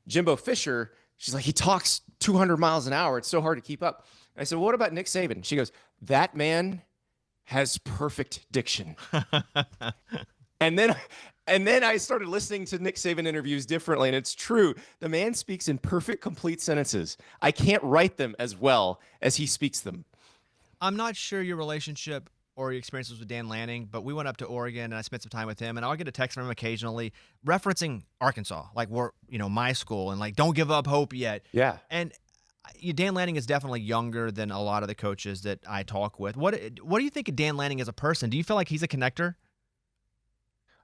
Jimbo Fisher, she's like, he talks 200 miles an hour. It's so hard to keep up. And I said, well, what about Nick Saban? She goes, that man has perfect diction. And then I started listening to Nick Saban interviews differently, and it's true. The man speaks in perfect, complete sentences. I can't write them as well as he speaks them. I'm not sure your relationship or your experiences with Dan Lanning, but we went up to Oregon, and I spent some time with him, and I'll get a text from him occasionally referencing Arkansas, like we're, my school, and like, don't give up hope yet. Yeah. And Dan Lanning is definitely younger than a lot of the coaches that I talk with. What do you think of Dan Lanning as a person? Do you feel like he's a connector?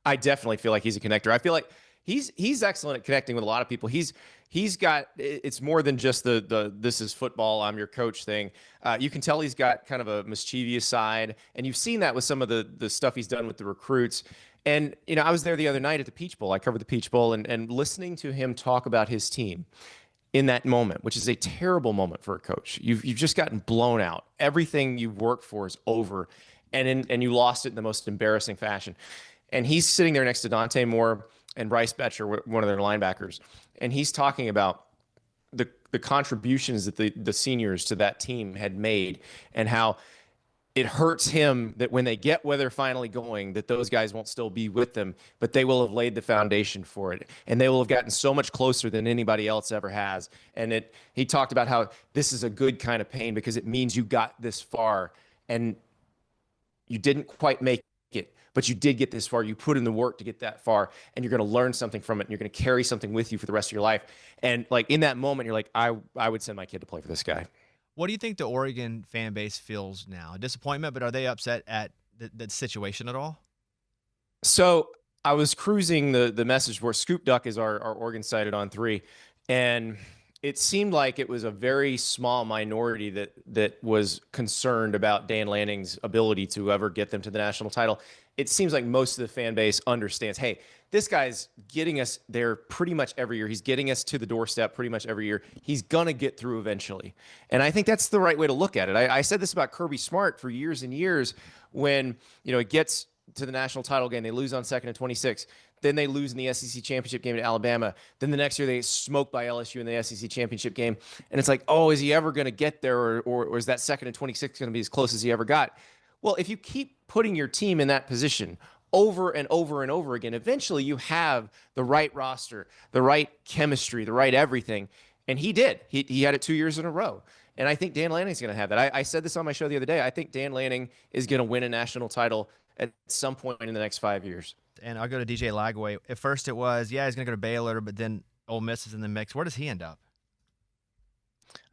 I definitely feel like he's a connector. I feel like he's excellent at connecting with a lot of people. He's got, it's more than just the this is football, I'm your coach thing. You can tell he's got kind of a mischievous side, and you've seen that with some of the stuff he's done with the recruits. And I was there the other night at the Peach Bowl. I covered the Peach Bowl, and listening to him talk about his team in that moment, which is a terrible moment for a coach. You've just gotten blown out. Everything you've worked for is over, and you lost it in the most embarrassing fashion. And he's sitting there next to Dante Moore and Bryce Betcher, one of their linebackers, and he's talking about the contributions that the seniors to that team had made, and how it hurts him that when they get where they're finally going, that those guys won't still be with them, but they will have laid the foundation for it, and they will have gotten so much closer than anybody else ever has. And he talked about how this is a good kind of pain because it means you got this far, and you didn't quite make it, but you did get this far. You put in the work to get that far, and you're going to learn something from it, and you're going to carry something with you for the rest of your life. And like in that moment, you're like, I would send my kid to play for this guy. What do you think the Oregon fan base feels now? Disappointment, but are they upset at the situation at all? So I was cruising the message board. Scoop Duck is our Oregon site at On3, and it seemed like it was a very small minority that was concerned about Dan Lanning's ability to ever get them to the national title. It seems like most of the fan base understands, hey, this guy's getting us there pretty much every year. He's getting us to the doorstep pretty much every year. He's going to get through eventually. And I think that's the right way to look at it. I said this about Kirby Smart for years and years when, it gets to the national title game. They lose on 2nd and 26. Then they lose in the SEC championship game to Alabama. Then the next year they get smoked by LSU in the SEC championship game. And it's like, oh, is he ever going to get there? Or is that 2nd and 26 going to be as close as he ever got? Well, if you keep putting your team in that position over and over and over again, eventually you have the right roster, the right chemistry, the right everything. And he did. He had it 2 years in a row. And I think Dan Lanning's going to have that. I said this on my show the other day. I think Dan Lanning is going to win a national title at some point in the next 5 years. And I'll go to DJ Lagway. At first it was, he's going to go to Baylor, but then Ole Miss is in the mix. Where does he end up?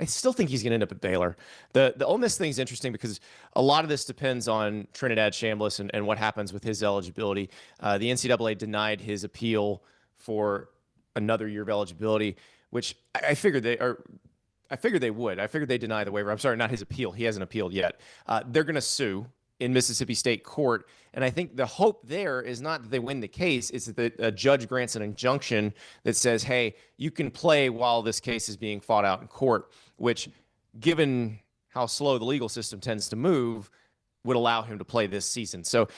I still think he's going to end up at Baylor. The Ole Miss thing is interesting because a lot of this depends on Trinidad Chambliss and what happens with his eligibility. The NCAA denied his appeal for another year of eligibility, which I figured they would. I figured they deny the waiver. I'm sorry, not his appeal. He hasn't appealed yet. They're going to sue in Mississippi State court. And I think the hope there is not that they win the case, it's that a judge grants an injunction that says, hey, you can play while this case is being fought out in court, which, given how slow the legal system tends to move, would allow him to play this season. So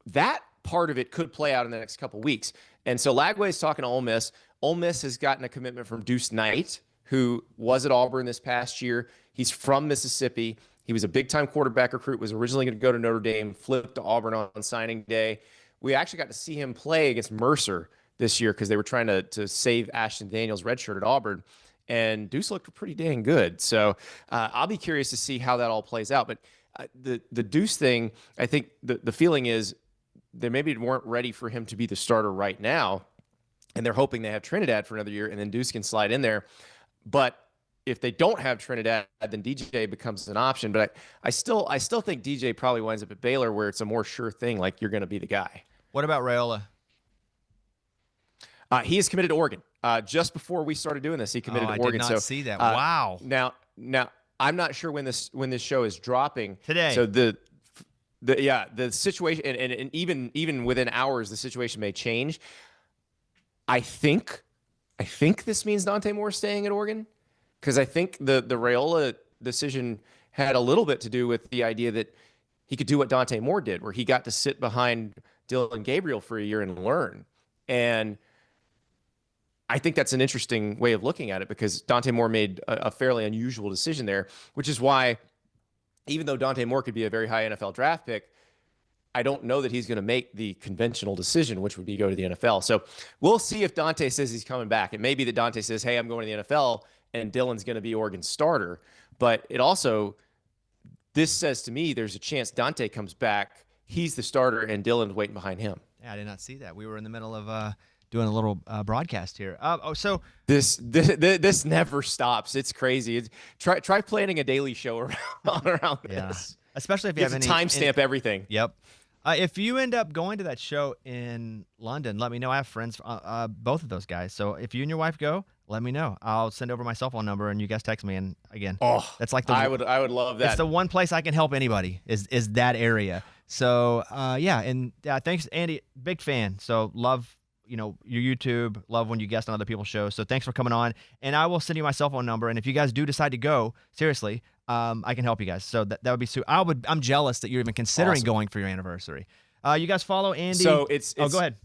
that part of it could play out in the next couple weeks. And so Lagway's talking to Ole Miss. Ole Miss has gotten a commitment from Deuce Knight, who was at Auburn this past year. He's from Mississippi. He was a big-time quarterback recruit, was originally going to go to Notre Dame, flipped to Auburn on signing day. We actually got to see him play against Mercer this year because they were trying to save Ashton Daniels' redshirt at Auburn, and Deuce looked pretty dang good. So I'll be curious to see how that all plays out. But the Deuce thing, I think the feeling is they maybe weren't ready for him to be the starter right now, and they're hoping they have Trinidad for another year, and then Deuce can slide in there. But if they don't have Trinidad, then DJ becomes an option. But I still think DJ probably winds up at Baylor, where it's a more sure thing, like you're going to be the guy. What about Raiola? He is committed to Oregon. Just before we started doing this, he committed to Oregon. I did not see that. Wow. Now I'm not sure when this show is dropping today. So the situation and even within hours, the situation may change. I think this means Dante Moore staying at Oregon, because I think the Raiola decision had a little bit to do with the idea that he could do what Dante Moore did, where he got to sit behind Dylan Gabriel for a year and learn. And I think that's an interesting way of looking at it, because Dante Moore made a fairly unusual decision there, which is why, even though Dante Moore could be a very high NFL draft pick, I don't know that he's going to make the conventional decision, which would be go to the NFL. So we'll see if Dante says he's coming back. It may be that Dante says, hey, I'm going to the NFL, and Dylan's going to be Oregon's starter. But it also, this says to me, there's a chance Dante comes back, he's the starter, and Dylan's waiting behind him. Yeah, I did not see that. We were in the middle of doing a little broadcast here. So this never stops. It's crazy. Try planning a daily show around this. Especially if you have any timestamp everything. Yep. If you end up going to that show in London, let me know. I have friends, both of those guys. So if you and your wife go, let me know. I'll send over my cell phone number, and you guys text me. And again, that's like I would love that. It's the one place I can help anybody is that area. So thanks, Andy. Big fan. So love your YouTube. Love when you guest on other people's shows. So thanks for coming on. And I will send you my cell phone number. And if you guys do decide to go, seriously, I can help you guys. So that would be I'm jealous that you're even considering going for your anniversary. You guys follow Andy. So it's go ahead.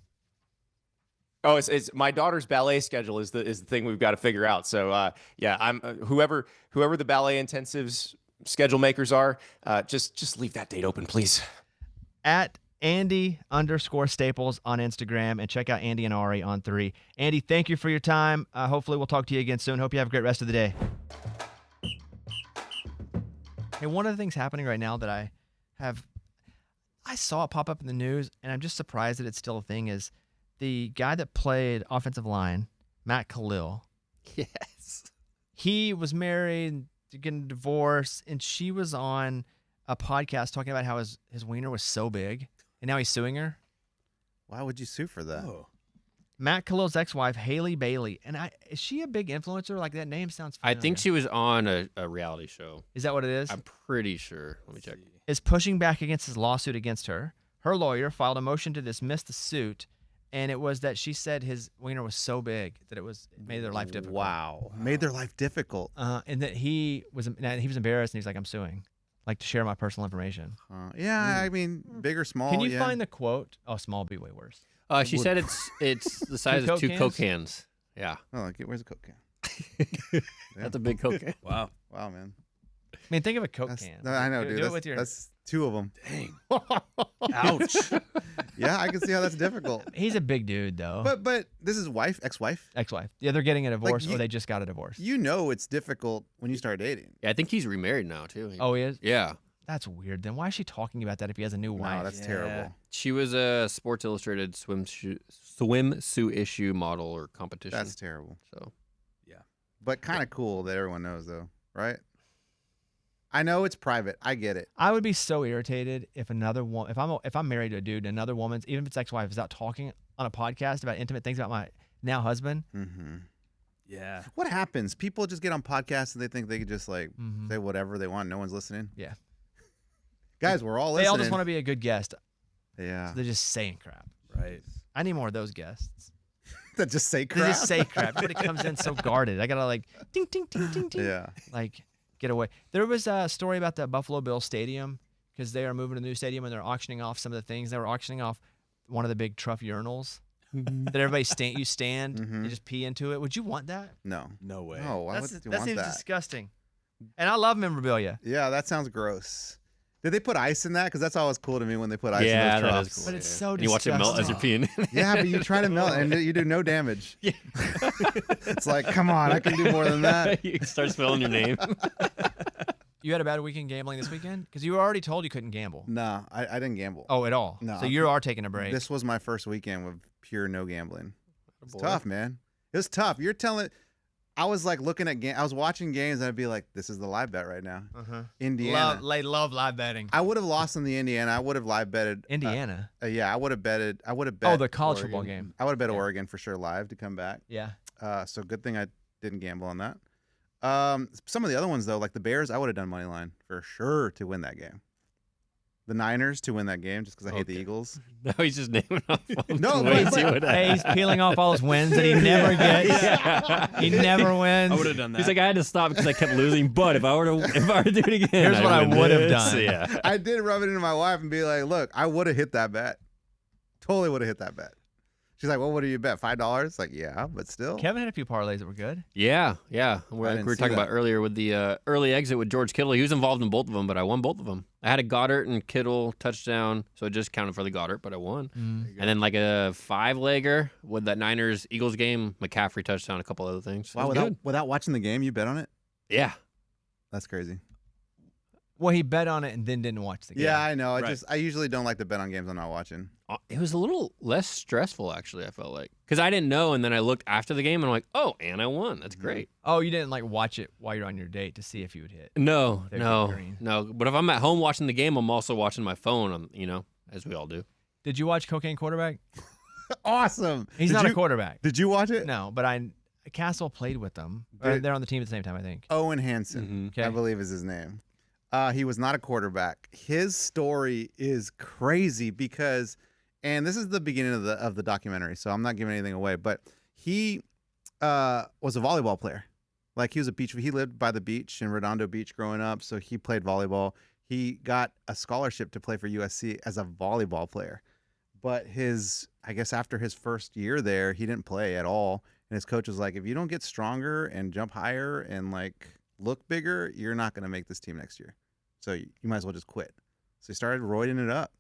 Oh, it's my daughter's ballet schedule is the thing we've got to figure out. So I'm whoever the ballet intensives schedule makers are, just leave that date open, please. At Andy_Staples on Instagram, and check out Andy and Ari on 3. Andy, thank you for your time. Hopefully we'll talk to you again soon. Hope you have a great rest of the day. Hey, one of the things happening right now that I saw it pop up in the news, and I'm just surprised that it's still a thing, is the guy that played offensive line, Matt Khalil. Yes. He was married, getting a divorce, and she was on a podcast talking about how his wiener was so big, and now he's suing her. Why would you sue for that? Oh. Matt Khalil's ex-wife, Haley Bailey. And is she a big influencer? Like, that name sounds familiar. I think she was on a reality show. Is that what it is? I'm pretty sure. Let me check. Is pushing back against his lawsuit against her. Her lawyer filed a motion to dismiss the suit, and it was that she said his wiener was so big that it made their life difficult. Wow. Made their life difficult. And that he was embarrassed, and he's like, I'm suing. Like, to share my personal information. I mean, big or small. Can you find the quote? Oh, small would be way worse. She said it's the size of 2 Coke cans. Yeah. Oh, where's the Coke can? That's a big Coke can. Wow. Wow, man. I mean, think of a Coke can. No, I know, dude. Do it with that's 2 of them. Dang. Ouch. Yeah, I can see how that's difficult. He's a big dude, though. But this is ex-wife? Ex-wife. Yeah, they're getting a divorce, or they just got a divorce. You know it's difficult when you start dating. Yeah, I think he's remarried now, too. Oh, he is? Yeah. That's weird. Then why is she talking about that if he has a new wife? No, that's terrible. She was a Sports Illustrated swimsuit issue model or competition. That's terrible. So, yeah. But kind of cool that everyone knows, though, right? I know it's private. I get it. I would be so irritated if another woman, if I'm married to a dude, and another woman's, even if it's ex-wife, is out talking on a podcast about intimate things about my now husband. Mm-hmm. Yeah. What happens? People just get on podcasts and they think they could just say whatever they want. No one's listening. Yeah. Guys, we're all listening. They all just want to be a good guest. Yeah. So they're just saying crap. Right. I need more of those guests. That just say crap. They just say crap. Everybody comes in so guarded. I gotta like ding ding ding ding ding. Yeah. Like get away. There was a story about the Buffalo Bills stadium because they are moving to a new stadium and they're auctioning off some of the things. They were auctioning off one of the big Truff urinals that everybody you stand, you just pee into it. Would you want that? No. No way. No. Why would you that want seems that? disgusting. And I love memorabilia. Yeah, that sounds gross. Did they put ice in that? Because that's always cool to me when they put ice in Yeah, those that troughs. is cool. But it's so And you watch it melt as disgusting. you're peeing. Yeah, but you try to melt and you do no damage. Yeah. It's like, come on, I can do more than that. You start spelling your name. You had a bad weekend gambling this weekend? Because you were already told you couldn't gamble. No, I didn't gamble. Oh, at all? No. So you are taking a break. This was my first weekend with pure no gambling. It's Boy. tough, man. It was tough. You're telling. I was like looking at I was watching games and I'd be like, "This is the live bet right now." Indiana. Love live betting. I would have lost in the Indiana. I would have live betted Indiana. Yeah, I would have betted. I would have bet. Oh, the college Oregon. football game. I would have bet Yeah. Oregon for sure live to come back. Yeah. So good thing I didn't gamble on that. Some of the other ones though, like the Bears, I would have done money line for sure to win that game. The Niners to win that game just because I hate the Okay. Eagles. Now he's just naming off No, the ways but- he would Hey, he's peeling off all his wins that he never gets. Yeah. He never wins. I would have done that. He's like, I had to stop because I kept losing. But if I were to do it again, Here's what I win would have this. done. Yeah. I did rub it into my wife and be like, "Look, I would have hit that bet. Totally would have hit that bet." She's like, "Well, what do you bet? $5?" Like, yeah, but still. Kevin had a few parlays that were good. Yeah. I We didn't were see talking that. about earlier with the early exit with George Kittle. He was involved in both of them, but I won both of them. I had a Goddard and Kittle touchdown, so it just counted for the Goddard, but I won. And then like a 5-legger with that Niners Eagles game, McCaffrey touchdown, a couple other things. It Wow, was good. without watching the game, you bet on it? Yeah. That's crazy. Well, he bet on it and then didn't watch the game. Yeah, I know. Right. I usually don't like to bet on games I'm not watching. It was a little less stressful, actually, I felt like. Because I didn't know, and then I looked after the game, and I'm like, oh, and I won. That's great. Oh, you didn't like watch it while you're on your date to see if you would hit. No, They're no, green. no. But if I'm at home watching the game, I'm also watching my phone, as we all do. Did you watch Cocaine Quarterback? Awesome. He's Did not you, a quarterback. Did you watch it? No, but Castle played with them. Did- They're on the team at the same time, I think. Owen Hansen, Okay. I believe is his name. He was not a quarterback. His story is crazy because, and this is the beginning of the documentary, so I'm not giving anything away. But he was a volleyball player. Like he lived by the beach in Redondo Beach growing up, so he played volleyball. He got a scholarship to play for USC as a volleyball player. But I guess after his first year there, he didn't play at all. And his coach was like, if you don't get stronger and jump higher and like look bigger, you're not going to make this team next year. So you might as well just quit. So he started roiding it up.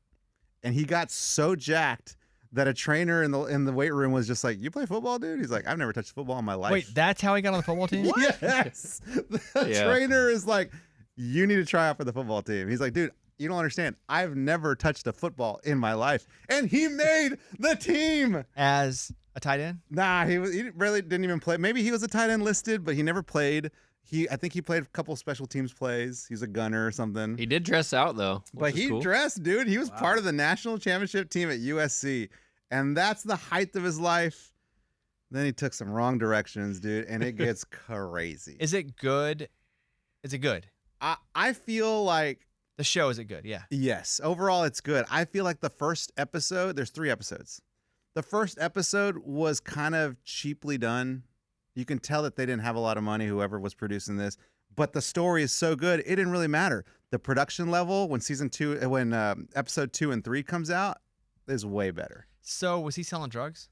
And he got so jacked that a trainer in the weight room was just like, you play football, dude? He's like, I've never touched football in my life. Wait, that's how he got on the football team? Yes. The Yeah. trainer is like, you need to try out for the football team. He's like, dude, you don't understand. I've never touched a football in my life. And he made the team. As a tight end? Nah, he really didn't even play. Maybe he was a tight end listed, but he never played. I think he played a couple special teams plays. He's a gunner or something. He did dress out, though. But which is he cool. dressed, dude. He was part of the national championship team at USC. And that's the height of his life. Then he took some wrong directions, dude, and it gets crazy. Is it good? Is it good? I feel like, The show, is it good? Yeah. yes, overall it's good. I feel like the first episode, there's 3 episodes. The first episode was kind of cheaply done. You can tell that they didn't have a lot of money, whoever was producing this. But the story is so good, it didn't really matter. The production level when episode 2 and 3 comes out is way better. So was he selling drugs?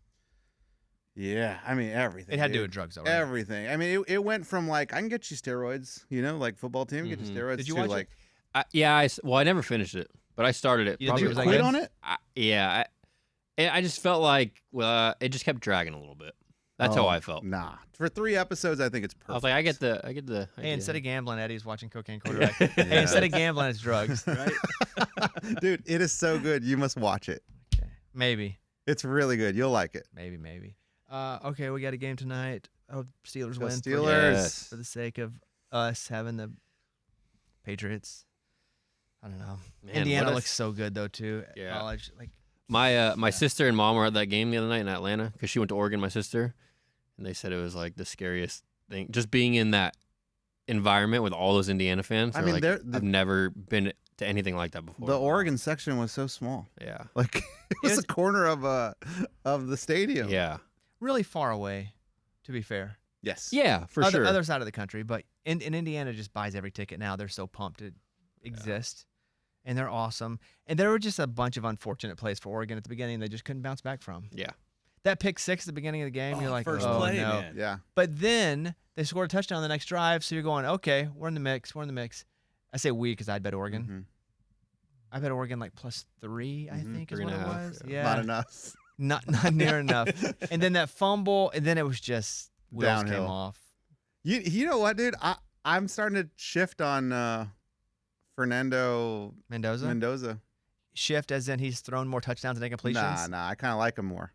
Yeah, I mean everything. It had to do dude. with drugs, though, right? Everything. I mean, it went from like I can get you steroids, like football team, get you steroids. Did you to watch it? like I never finished it, but I started it. You didn't think it was that quit good? on it. I just felt like it just kept dragging a little bit. That's how Oh, I felt. Nah, for 3 episodes, I think it's perfect. I was like, I get the. Hey, idea. instead of gambling, Eddie's watching Cocaine Quarterback. Yeah. Hey, instead of gambling, it's drugs. Right? Dude, it is so good. You must watch it. Okay. Maybe. It's really good. You'll like it. Maybe. Okay, we got a game tonight. Oh, Steelers Go win. Steelers. Yes. For the sake of us having the Patriots. I don't know. Man, Indiana what a- looks so good though too. At Yeah. college, like My sister and mom were at that game the other night in Atlanta because she went to Oregon. My sister, and they said it was like the scariest thing, just being in that environment with all those Indiana fans. I They're mean, like, they're- I've never been to anything like that before. The Oregon section was so small. Yeah. Like it was a corner of the stadium. Yeah. really far away. To be fair, Yes. Yeah, for sure. Other side of the country, but in Indiana just buys every ticket now. They're so pumped to exist, and they're awesome. And there were just a bunch of unfortunate plays for Oregon at the beginning. They just couldn't bounce back from. Yeah. That pick 6 at the beginning of the game, you're like, first oh play, no. man. Yeah. But then they scored a touchdown on the next drive, so you're going, okay, we're in the mix. I say we because I'd bet Oregon. Mhm. I bet Oregon like +3, I think is what it 3.5, was. yeah. Yeah, Not enough. not near enough. And then that fumble, and then it was just wheels came Downhill. off. You know what, dude? I'm starting to shift on Fernando Mendoza. Shift as in he's thrown more touchdowns than incompletions. Nah. I kind of like him more.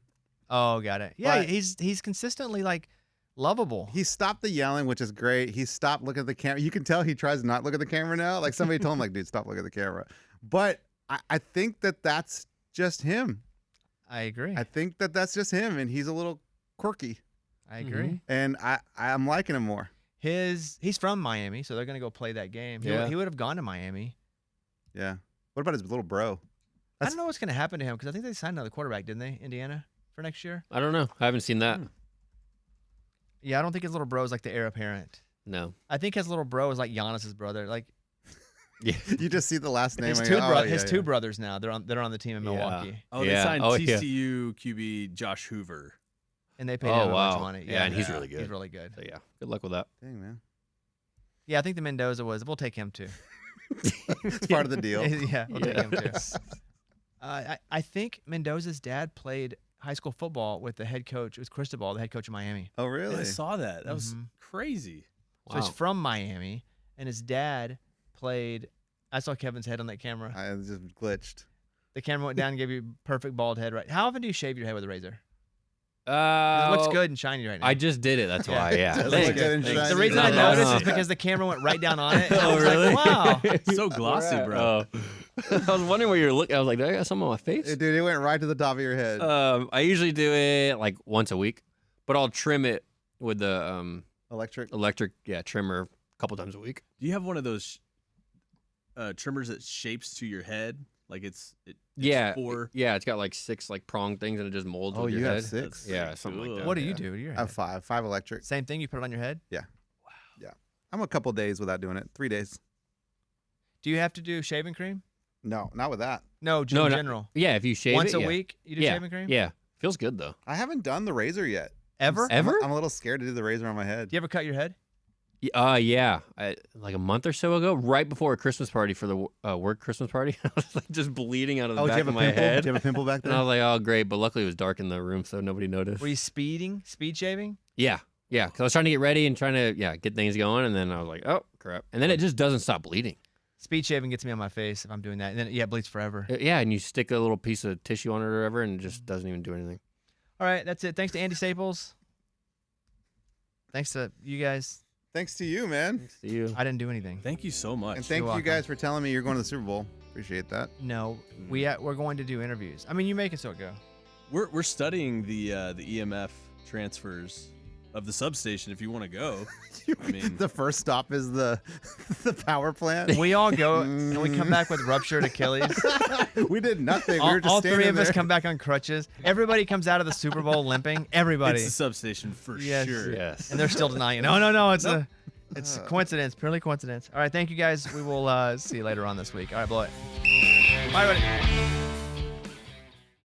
Oh, got it. Yeah, But- he's consistently like lovable. He stopped the yelling, which is great. He stopped looking at the camera. You can tell he tries not to look at the camera now. Like somebody told him, like, dude, stop looking at the camera. But I think that's just him. I agree. I think that's just him, and he's a little quirky. I agree. And I'm liking him more. He's from Miami, so they're gonna go play that game. Yeah. He would have gone to Miami. Yeah. What about his little bro? I don't know what's gonna happen to him because I think they signed another quarterback, didn't they? Indiana for next year. I don't know. I haven't seen that. Yeah, I don't think his little bro is like the heir apparent. No. I think his little bro is like Giannis's brother. Like Yeah. You just see the last name. his and two you go, his two brothers now. They're on the team in Yeah. Milwaukee, Oh, Yeah. they signed Oh, yeah. TCU QB Josh Hoover. and they paid Oh, him a bunch of wow. money. Yeah, and he's really good. He's really good. So, yeah. Good luck with that. Dang, man. Yeah, I think the Mendoza was. We'll take him too. It's part of the deal. Yeah, we'll take him too. Yes. I think Mendoza's dad played high school football with the head coach. It was Cristobal, the head coach of Miami. Oh, Yeah, really? I saw that. That was Mhm. crazy. So he's Wow. from Miami, and his dad played. I saw Kevin's head on that camera. I just glitched. The camera went down and gave you perfect bald head. Right? How often do you shave your head with a razor? It It looks good and shiny right now. I just did it. That's Yeah. why. Yeah. It looks Thanks. good and Thanks. shiny. The reason I No, noticed no. is because the camera went right down on it. And I Oh, was really? like, wow. So glossy, bro. Oh. I was wondering where you're looking. I was like, do I got some on my face? Dude, it went right to the top of your head. I usually do it like once a week, but I'll trim it with the Electric. electric trimmer a couple times a week. Do you have one of those trimmers that shapes to your head? Like it's Yeah, for it's got like 6 like prong things and it just molds Oh, with your you have head. 6? Yeah, something like that. What do you yeah. do? to your I have head? 5 electric. Same thing. You put it on your head. I'm a couple days without doing it. 3 days. Do you have to do shaving cream? No, not with that. No, No, in no. general. Yeah, if you shave Once it, a yeah. week, you do Yeah, shaving cream. Yeah, feels good though. I haven't done the razor yet. Ever? I'm- Ever? I'm a little scared to do the razor on my head. Do you ever cut your head? Yeah. Like a month or so ago, right before a Christmas party for the work Christmas party, I was like just bleeding out of the Oh, do you back have a of my pimple? head. Do you have a pimple back And I there? was like, oh, great. But luckily it was dark in the room, so nobody noticed. Were you speed shaving? Yeah. Because I was trying to get ready and trying to get things going. And then I was like, oh, crap. And then it just doesn't stop bleeding. Speed shaving gets me on my face if I'm doing that, and then it bleeds forever. Yeah, and you stick a little piece of tissue on it or whatever, and it just doesn't even do anything. All right, that's it. Thanks to Andy Staples. Thanks to you guys. Thanks to you, man. Thanks to you. I didn't do anything. Thank you so much. And thank You're you guys welcome. for telling me you're going to the Super Bowl. Appreciate that. No, we're going to do interviews. I mean, you make it so it go. We're studying the EMF transfers of the substation. If you want to go, I mean, The first stop is the power plant. We all go and we come back with ruptured Achilles. We did nothing. We were just all three standing of us there. come back on crutches. Everybody comes out of the Super Bowl limping. Everybody, it's the substation for Yes. sure. Yes. and they're still denying it. No. It's a coincidence, purely coincidence. All right, thank you guys. We will see you later on this week. All right, blow it. Bye, everybody.